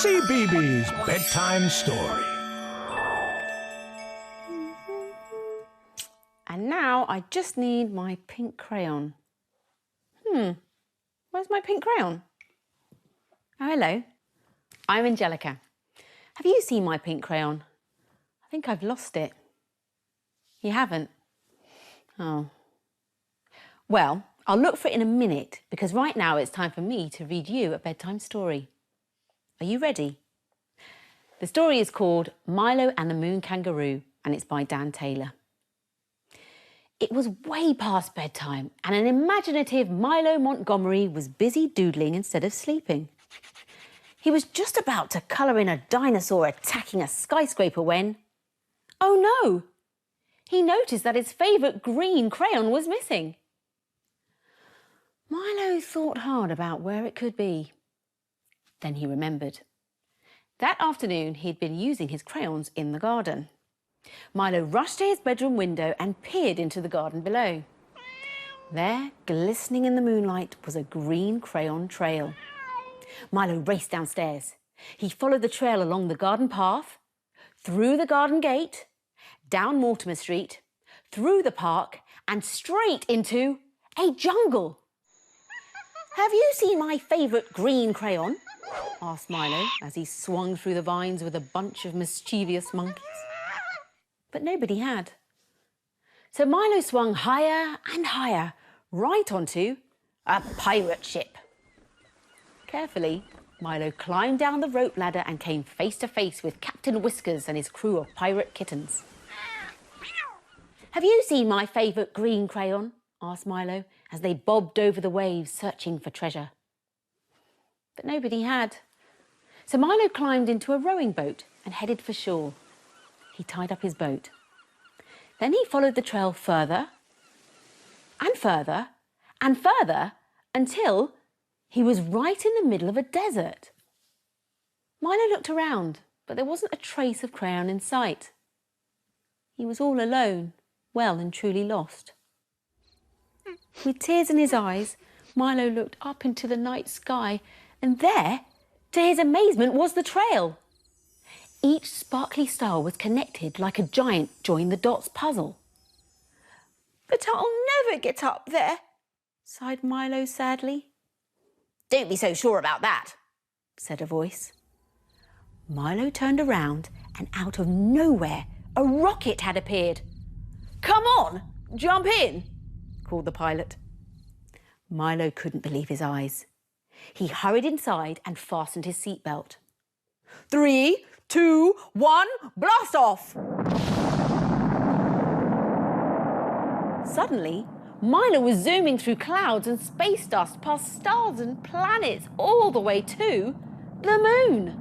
Cbeebies Bedtime Story. And now I just need my pink crayon. Where's my pink crayon? Oh, hello. I'm Angellica. Have you seen my pink crayon? I think I've lost it. You haven't? Oh. Well, I'll look for it in a minute because right now it's time for me to read you a bedtime story. Are you ready? The story is called Milo and the Moon Kangaroo and it's by Dan Taylor. It was way past bedtime and an imaginative Milo Montgomery was busy doodling instead of sleeping. He was just about to colour in a dinosaur attacking a skyscraper when... Oh no! He noticed that his favourite green crayon was missing. Milo thought hard about where it could be. Then he remembered. That afternoon he'd been using his crayons in the garden. Milo rushed to his bedroom window and peered into the garden below. There, glistening in the moonlight, was a green crayon trail. Milo raced downstairs. He followed the trail along the garden path, through the garden gate, down Mortimer Street, through the park and straight into a jungle. "Have you seen my favourite green crayon?" asked Milo as he swung through the vines with a bunch of mischievous monkeys. But nobody had. So Milo swung higher and higher, right onto a pirate ship. Carefully, Milo climbed down the rope ladder and came face to face with Captain Whiskers and his crew of pirate kittens. "Have you seen my favourite green crayon?" asked Milo as they bobbed over the waves searching for treasure. But nobody had. So Milo climbed into a rowing boat and headed for shore. He tied up his boat. Then he followed the trail further and further and further until he was right in the middle of a desert. Milo looked around, but there wasn't a trace of crayon in sight. He was all alone, well and truly lost. With tears in his eyes, Milo looked up into the night sky, and there, to his amazement, was the trail. Each sparkly star was connected like a giant join-the-dots puzzle. "But I'll never get up there," sighed Milo sadly. "Don't be so sure about that," said a voice. Milo turned around and out of nowhere a rocket had appeared. "Come on, jump in," called the pilot. Milo couldn't believe his eyes. He hurried inside and fastened his seatbelt. 3, 2, 1, blast off! Suddenly, Milo was zooming through clouds and space dust past stars and planets all the way to the moon.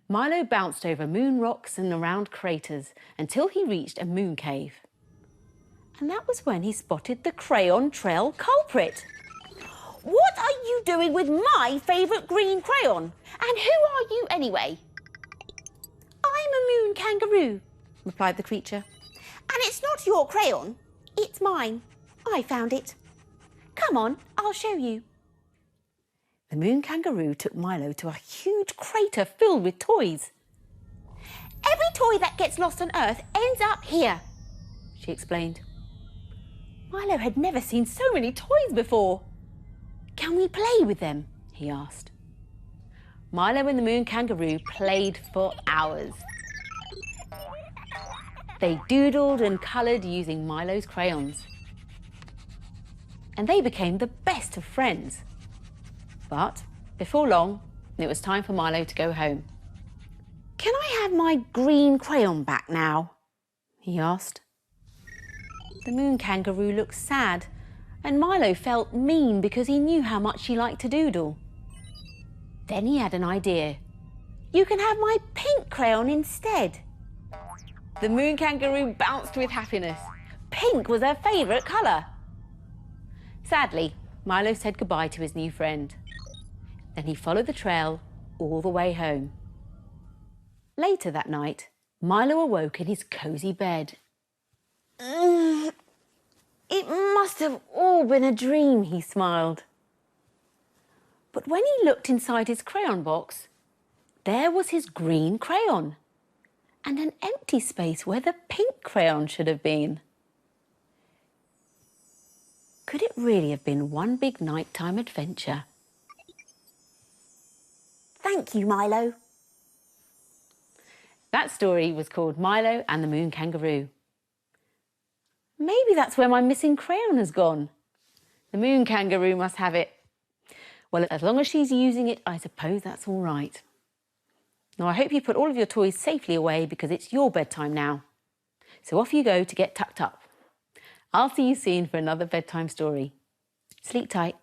Milo bounced over moon rocks and around craters until he reached a moon cave. And that was when he spotted the crayon trail culprit. "What are you doing with my favourite green crayon? And who are you anyway?" "I'm a moon kangaroo," replied the creature. "And it's not your crayon, it's mine. I found it. Come on, I'll show you." The moon kangaroo took Milo to a huge crater filled with toys. "Every toy that gets lost on Earth ends up here," she explained. Milo had never seen so many toys before. "Can we play with them?" he asked. Milo and the moon kangaroo played for hours. They doodled and coloured using Milo's crayons. And they became the best of friends. But before long, it was time for Milo to go home. "Can I have my green crayon back now?" he asked. The moon kangaroo looked sad, and Milo felt mean because he knew how much she liked to doodle. Then he had an idea. "You can have my pink crayon instead." The moon kangaroo bounced with happiness. Pink was her favourite colour. Sadly, Milo said goodbye to his new friend. Then he followed the trail all the way home. Later that night, Milo awoke in his cosy bed. It must have all been a dream, he smiled. But when he looked inside his crayon box, there was his green crayon and an empty space where the pink crayon should have been. Could it really have been one big nighttime adventure? Thank you, Milo. That story was called Milo and the Moon Kangaroo. Maybe that's where my missing crayon has gone. The Moon Kangaroo must have it. Well, as long as she's using it, I suppose that's all right. Now, I hope you put all of your toys safely away because it's your bedtime now. So off you go to get tucked up. I'll see you soon for another bedtime story. Sleep tight.